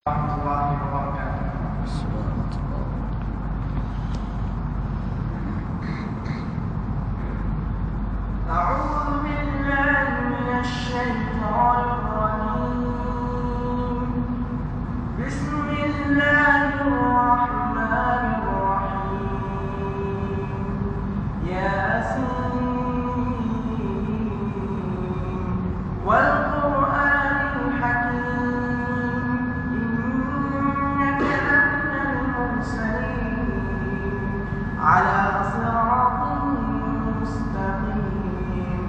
ورحمة الله وبركاته. أعوذ بالله من الشيطان الرجيم. بسم الله الرحمن الرحيم. ياسين والقرآن الحكيم إنك لمن المرسلين على صراط مستقيم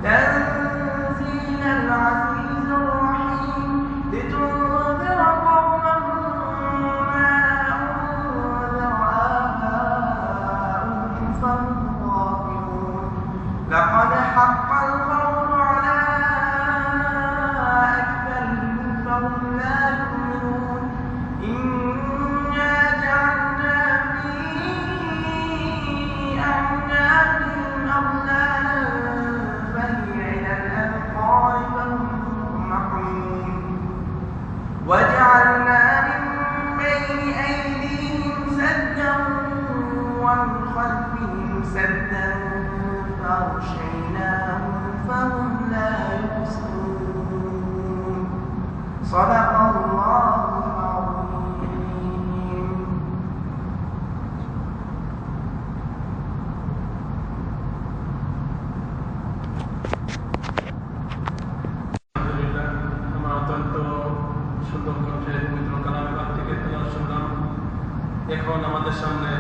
تنزيل العزيز الرحيم لتنذر قوما ما أنذر آباؤهم فهم غافلون لقد حق القول على أكثرهم فهم لا يؤمنون إنا جعلنا في أعناقهم أغلالا فهي إلى الأذقان فهم مقمحون وجعلنا من بين أيديهم سدا ومن خلفهم سدا فأغشيناهم فهم لا يبصرون صدق الله العظيم. আলহামদুলিল্লাহ, আমরা অত্যন্ত সুন্দর কণ্ঠে পবিত্র কালামে পাক থেকে তেলাওয়াত শুনলাম। এখন আমাদের সামনে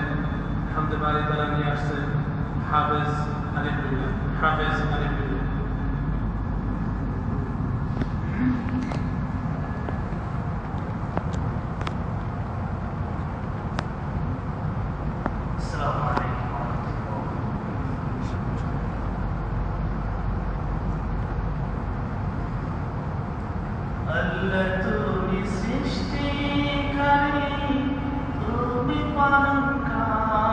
হামদে বারি তারা নিয়ে আসছে হাফেজ আলিফুল্লাহ। السلام عليكم ورحمة الله. আল্লাহ তুমি সৃষ্টিকারী, তুমি পালনকারী,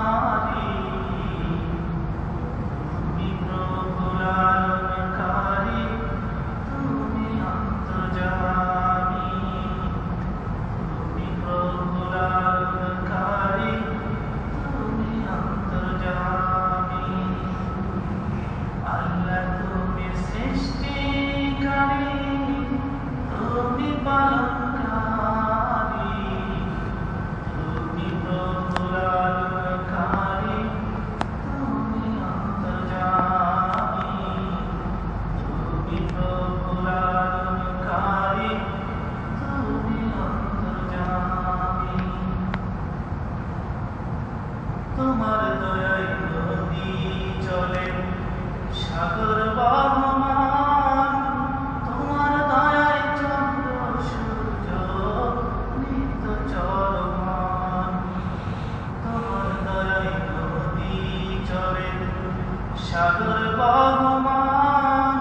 তুমি প্রভুর আলমকারী, তুমি অন্তর্যামী, তুমি প্রভুর আলমকারী, তুমি অন্তর্যামী। আল্লাহ তুমি সৃষ্টিকারী, তুমি পালনকারী, তুমি প্রভুর আলমকারী, তুমি অন্তর্যামী, তুমি প্রভুর আলমকারী, তুমি অন্তর্যামী। তোমার দয়ায় নদী চলে সাগর বহমান, তোমার দয়ায় চন্দ্র সূর্য নিত্য চলমান। তোমার দয়ায় নদী চলে সাগর বহমান,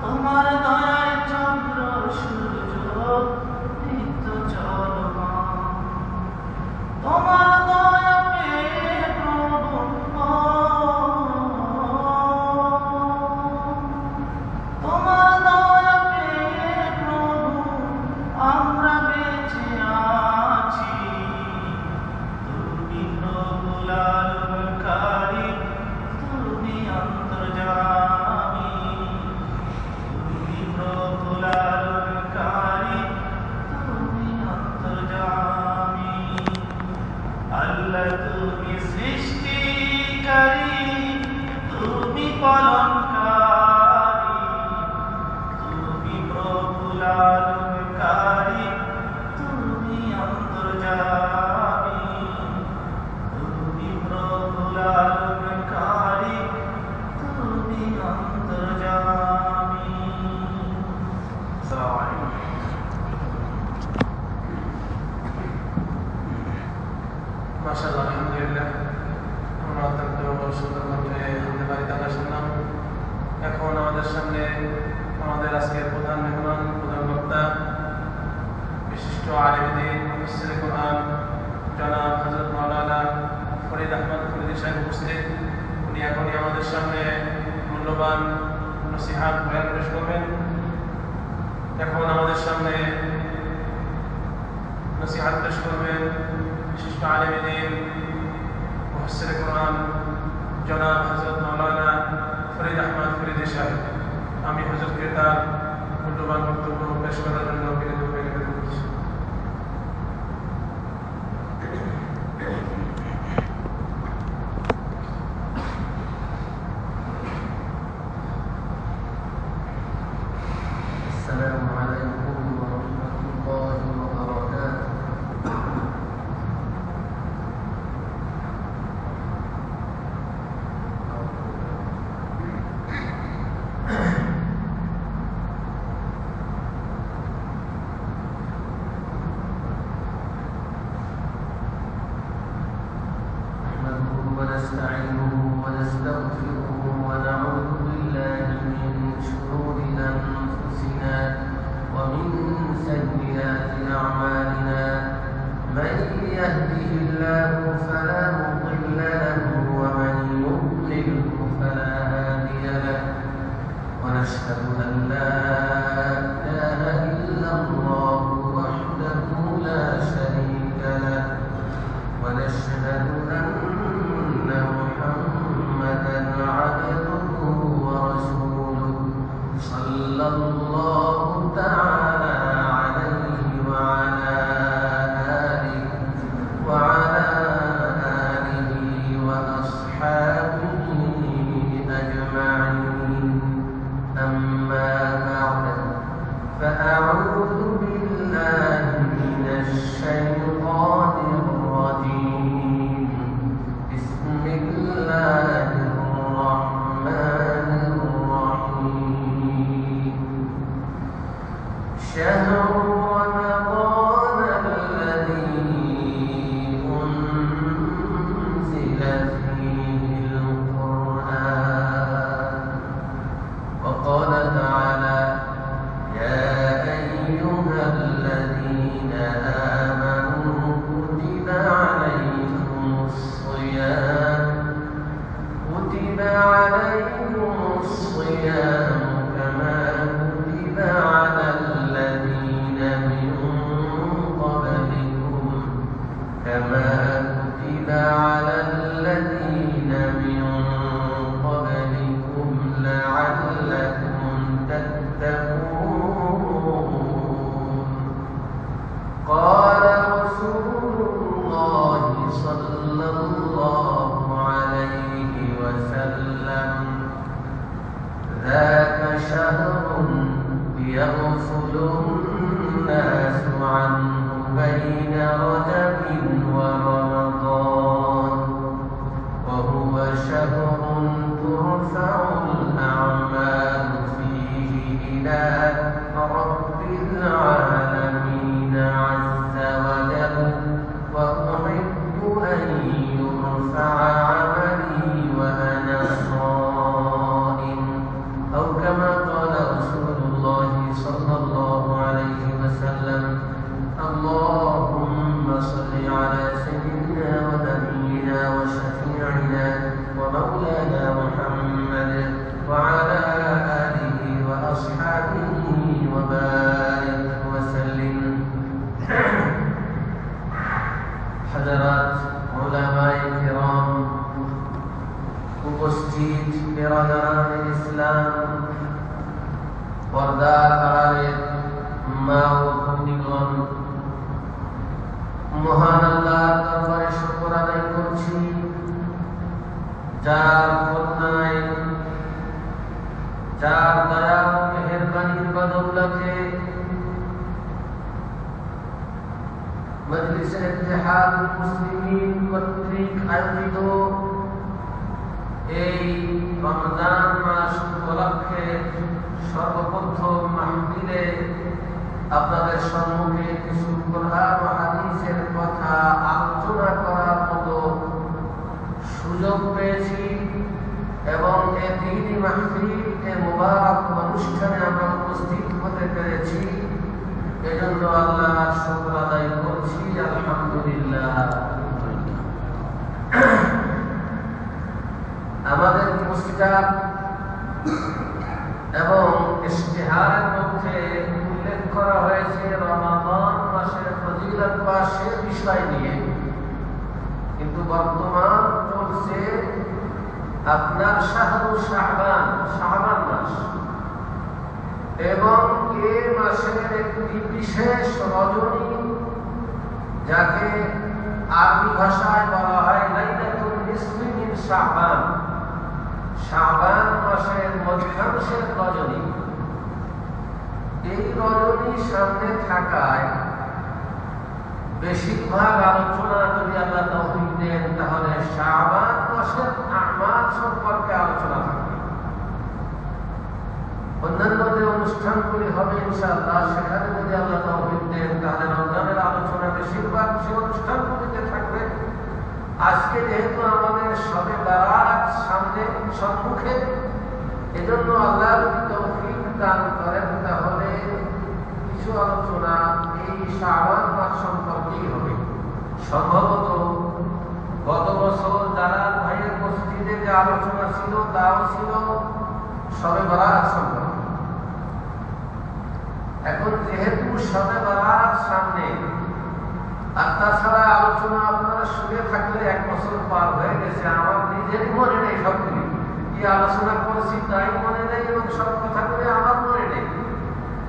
তোমার দয়ায় চন্দ্র সূর্য নিত্য চলমান। তোমার দয়া পেয়ে প্রভু তোমার দয়া পেয়ে প্রভু আমরা বেঁচে আছি। তুমি প্রভুর আলমকারী, তুমি অন্তর্যামী, তুমি প্রভুর আলমকারী, তুমি অন্তর্যামী। আল্লাহ তুমি সৃষ্টিকারী, তুমি পালনকারী, তুমি প্রভুর আলমকারী, তুমি অন্তর্যামী, তুমি প্রভুর আলমকারী, তুমি অন্তর্যামী। আসসালামু আলাইকুম। মাশাআল্লাহ, আলহামদুলিল্লাহ, আমরা অত্যন্ত সুন্দর কণ্ঠে হামদে বারি তারা শুনলাম। এখন আমাদের সামনে আমাদের আজকের প্রধান মেহমান, প্রধান বক্তা, বিশিষ্ট আলেম দ্বীন, মুফাসসিরে কোরআন জনাব হযরত মাওলানা ফরিদ আহমদ ফরিদী সাহেব উপস্থিত। উনি এখনই আমাদের সামনে মূল্যবান নসিহত বয়ান পেশ করবেন। এখন আমাদের সামনে নসিহত পেশ করবেন বিশিষ্ট আলেম দ্বীন মুফাসসির কোরআন জনাব হযরত মাওলানা ফরিদ আহমদ ফরিদি সাহেব। আমি হযরতকে তার মূল্যবান বক্তব্য পেশ করার জন্য বিনীত নিবেদন করছি। السلام عليكم ورحمة الله وبركاته. نحمده ونستعينه ونستغفره ونعوذ بالله من شرور أنفسنا ومن سيئات أعمالنا. من يهده الله فلا مضل له ومن يضلله فلا هادي له. ونشهد أن لا إله إلا الله وحده لا شريك له. ونشهد أن محمدا عبده ورسوله صلى الله تعالى عليه وعلى آله وأصحابه أجمعين. أما بعد فأعوذ بالله من الشيطان الرجيم. بسم الله الرحمن الرحيم. شهر رمضان الذي أنزل فيه القرآن. وقال تعالى: يا أيها الذين آمنوا كتب عليكم الصيام كما كتب على الذين من قبلكم لعلكم تتقون. قال رسول الله صلى الله عليه وسلم: ذاك شهر يغفل الناس عنه بين رجب ورمضان، وهو شهر ترفع الأعمال فيه إلى رب العالمين عز وجل. وأحب أن يرفع عملي وأنا صائم، أو كما قال رسول الله صلى الله عليه وسلم. اللهم صل على سيدنا ونبينا وشفيعنا ومولانا محمد وعلى آله وأصحابه وبارك وسلم. حضرات علماء الكرام, উপস্থিত বিরাদরান ইসলাম, পর্দার আড়ালের মা ও ভগ্নীগণ, মহান আল্লাহর দরবারে শুকর আদায় করছি, যার করুণায়, যার দয়া ও মেহেরবানির বদৌলতে মজলিসে ইত্তেহাদুল মুসলিমিন কর্তৃক আয়োজিত এই রমজান মাস উপলক্ষে সর্বপ্রথম মাহফিলে আপনাদের সম্মুখে কিছু কোরআন ও হাদিসের কথা আলোচনা করার মতো সুযোগ পেয়েছি এবং এই দ্বীনি মাহফিল এর মুবারক অনুষ্ঠানে আমরা উপস্থিত হতে পেরেছি। এজন্য আল্লাহর শুকর আদায় করছি, আলহামদুলিল্লাহ। আমাদের মুস্তাক এবং ইশতিহারের মধ্যে উল্লেখ করা হয়েছে রমাদান মাসের ফজিলত ফজিলত বা সে বিষয় নিয়ে, কিন্তু বর্তমান চলছে আপনার শাহরু শাবান, শাবান মাস, এবং এ মাসের একটি বিশেষ রজনী যাকে আরবি ভাষায় বলা হয় লাইলাতুল নিসফি মিন শাবান, শাবান মাসের মধ্যাংশের রজনী। এই রজনী সামনে থাকায় বেশিরভাগ আলোচনা যদি আল্লাহ তৌফিক দেন তাহলে শাবান মাসের আমাল সম্পর্কে আলোচনা থাকবে। অন্যান্য যে অনুষ্ঠানগুলি হবে ইনশাআল্লাহ সেখানে যদি আল্লাহ তৌফিক দেন তাহলে রমজানের আলোচনা বেশিরভাগ সে অনুষ্ঠানগুলিতে থাকবে। আজকে যেহেতু আমাদের শবে বারাত সামনে সম্মুখে, এজন্য আল্লাহ যদি তৌফিক দান করেন তাহলে কিছু আলোচনা এই শাবান মাস সম্পর্কেই হবে। সম্ভবত গত বছর যারা ভাইয়ের মসজিদে যে আলোচনা ছিল তাও ছিল শবে বারাত সম্পর্কে। এখন যেহেতু শবে বারাত সামনে, আর তাছাড়া আলোচনা আপনারা শুনে থাকলে 1 বছর পার হয়ে গেছে, আমার নিজেরই মনে নেই সবগুলি কি আলোচনা করছি তাই মনে নেই, এবং সব কথাগুলি আমার মনে নেই।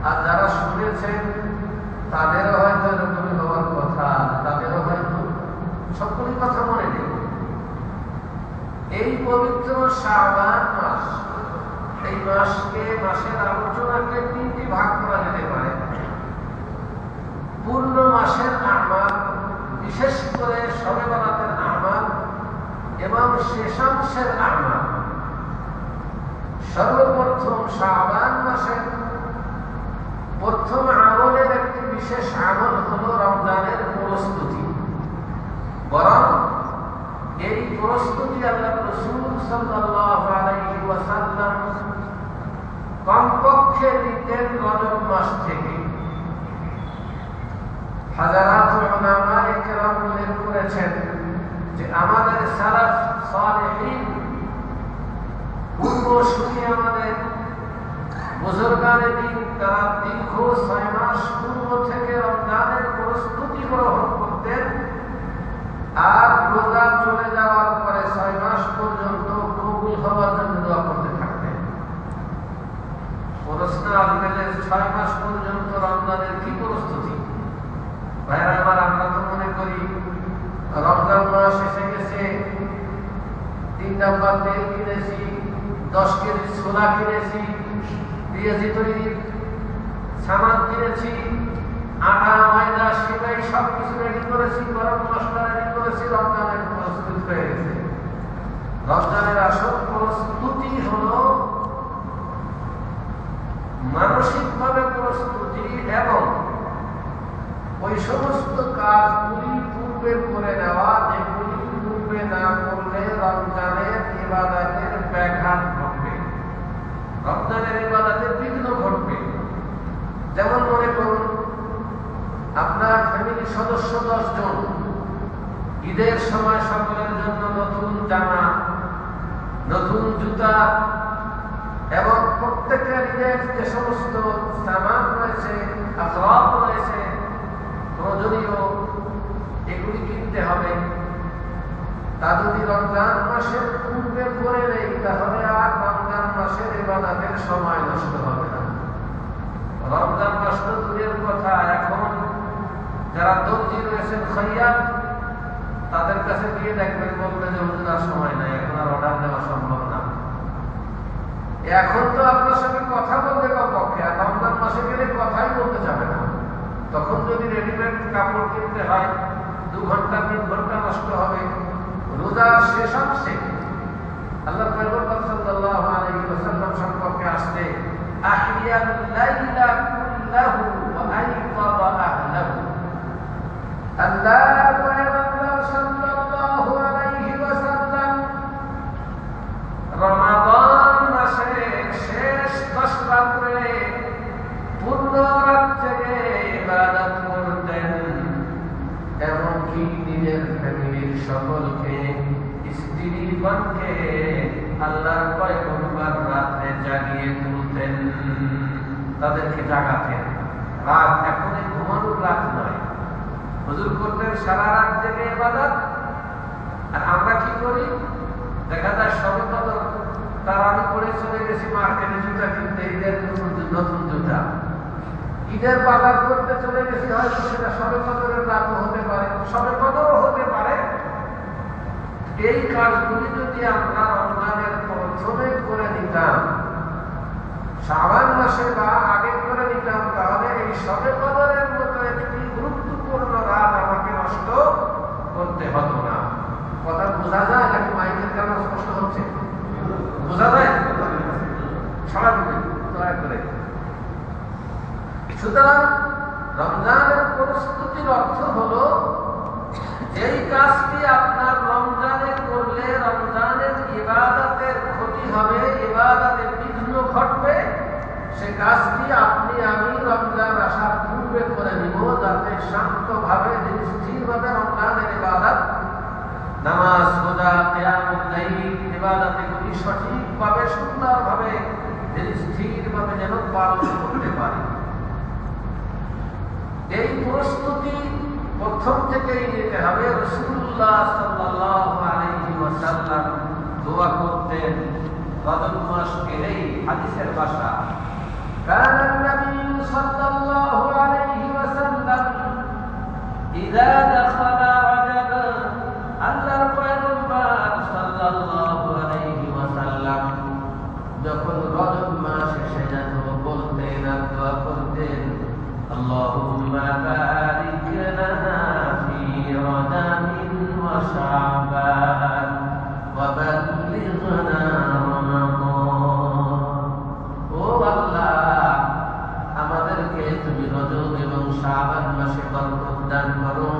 আর যারা শুনেছেন তাদেরও হয়তো এরকমই হওয়ার কথা, তাদেরও হয়তো সবগুলি কথা মনে নেই। এই পবিত্র শাবান মাস, এই মাসের আলোচনাকে 3টি ভাগ করা যেতে পারে। পূর্ণ মাসের আমাল, বিশেষ করে শবে বারাতের আমাল, এবং শেষাংশের আমাল। সর্বপ্রথম শাবান মাসের প্রথম আমলের একটি বিশেষ আমল হলো রমজানের প্রস্তুতি। বরং এই প্রস্তুতি আল্লাহ রাসূল সাল্লাল্লাহু আলাইহি ওয়াসাল্লাম কমপক্ষে নিতেন রজব মাস থেকে। হাজারাত উলামায়ে কেরাম উল্লেখ করেছেন যে আমাদের সালাফ সালেহীন, পূর্বসূরি আমাদের বুজুর্গানে দিন, তারা দীর্ঘ 6 মাস পূর্ব থেকে রমজানের প্রস্তুতি গ্রহণ করতেন, আর রোজা চলে যাওয়ার পরে 6 মাস পর্যন্ত কবুল হওয়ার জন্য দোয়া করতে থাকতেন। প্রশ্ন আসবে যে 6 মাস পর্যন্ত রমজানের কি প্রস্তুতি? ভাইরা আমার, আমরা তো মনে করি রমজান মাস এসে গেছে, 3 ডাব্বা তেল কিনেছি, 10 কেজি ছোলা কিনেছি, পেঁয়াজি তৈরির সামান কিনেছি, আটা ময়দা সেটাই সবকিছু রেডি করেছি, গরম মশলা রেডি করেছি, রমজানের প্রস্তুত হয়ে গেছে। রমজানের আসল প্রস্তুতি হলো মানসিকভাবে প্রস্তুতি, এবং ওই সমস্ত কাজগুলি পূর্বে করে নেওয়া যেগুলি পূর্বে না করলে রমজানের ইবাদতের ব্যাঘাত ঘটবে, রমজানের ইবাদতের বিঘ্ন ঘটবে। যেমন মনে করুন আপনার ফ্যামিলির সদস্য 10 জন, ঈদের সময় সকলের জন্য নতুন জামা, নতুন জুতা, এবং প্রত্যেকের ঈদের যে সমস্ত সামান রয়েছে, আসবাব রয়েছে, প্রয়োজনীয়, এগুলি কিনতে হবে। তা যদি রমজান মাসের পূর্বে করে নেই তাহলে আর রমজান মাসের ইবাদতের সময় নষ্ট হবে না। রমজান মাস তো দূরের কথা, এখন যারা দর্জি রয়েছেন খাইয়াত, তাদের কাছে গিয়ে দেখবেন বলবে যে হুজুর আর সময় নাই, এখন আর অর্ডার দেওয়া সম্ভব না। এখন তো আপনার সঙ্গে কথা বলবে কমপক্ষে, আর রমজান মাসে গেলে কথাই বলতে যাবে না। তখন যদি রেডিমেড কাপড় কিনতে হয় 2 ঘন্টা 3 ঘন্টা নষ্ট হবে। রোজার শেষাংশে আল্লাহ পয়গম্বর সাল্লাল্লাহু আলাইহি ওয়াসাল্লাম সম্পর্কে আসছে, আহিয়াল লাইলা কুল্লাহু ওয়া আইকাযা আহলাহু। আল্লাহ পয়গম্বর সাল্লাল্লাহু আলাইহি ওয়াসাল্লাম রমাদান মাসের শেষ 10 রাতে পূর্ণ রাত জেগে ইবাদত করতেন, এমনকি নিজের ফ্যামিলির সকলকে, স্ত্রীগণকে আল্লাহর পয়গম্বর রাতে জাগিয়ে তুলতেন, তাদেরকে জাগাতেন। রাত এখন ঘুমানোর রাত নয়, হুজুর করতেন সারা রাত জেগে ইবাদত, আর আমরা কি করি? দেখা যায় সবে কদর তারাবি পড়ে চলে গেছি মার্কেটে জুতা কিনতে, ঈদের নতুন জুতা, ঈদের বাজার করতে চলে গেছি, হয়তো সেটা সবে কদরের রাত হতে পারে, সবে কদরও হতে পারে। এই কাজগুলি যদি আমরা রমজানের প্রথমে করে নিতাম, শাবান মাসে বা আগে করে নিতাম, তাহলে এই সবে কদরের মতো একটি গুরুত্বপূর্ণ রাত আমাকে নষ্ট করতে হতো না। কথা বোঝা যায় নাকি মাইকের কারণে স্পষ্ট হচ্ছে? বোঝা যায়? স্বাভাবিক দয়া করে। সুতরাং রমজানের প্রস্তুতির অর্থ হলো যেই কাজটি আপনার রমজানে করলে রমজানের ইবাদতের ক্ষতি হবে, ইবাদতের বিঘ্ন ঘটবে, সে কাজটি আপনি আমি রমজান আসার পূর্বে করে নিব, যাতে শান্তভাবে স্থিরভাবে রমজানের ইবাদত, নামাজ, রোজা, কিয়ামুল লাইল ইবাদতগুলি সঠিকভাবে সুন্দরভাবে স্থিরভাবে যেন পালন করতে পারি। এই প্রস্তুতি প্রথম থেকেই নিতে হবে। রাসূলুল্লাহ সাল্লাল্লাহু আলাইহি ওয়াসাল্লাম দোয়া করতেন রজব মাস এলেই, হাদিসের ভাষা, কান নবী সাল্লাল্লাহু আলাইহি ওয়াসাল্লাম ইযা দাখালা রজব, আল্লাহর পয়গম্বর সাল্লাল্লাহু আলাইহি ওয়াসাল্লাম যখন রজব মাস এসে যেত বলতেন আর দোয়া করতেন, আল্লাহুম্মা বারিক লানা ফি রজবিন ওয়া শাবান ওয়া বাল্লিগনা রমাদান। ও আল্লাহ, আমাদেরকে তুমি রজব এবং শাবান মাসে বরকত দান করো,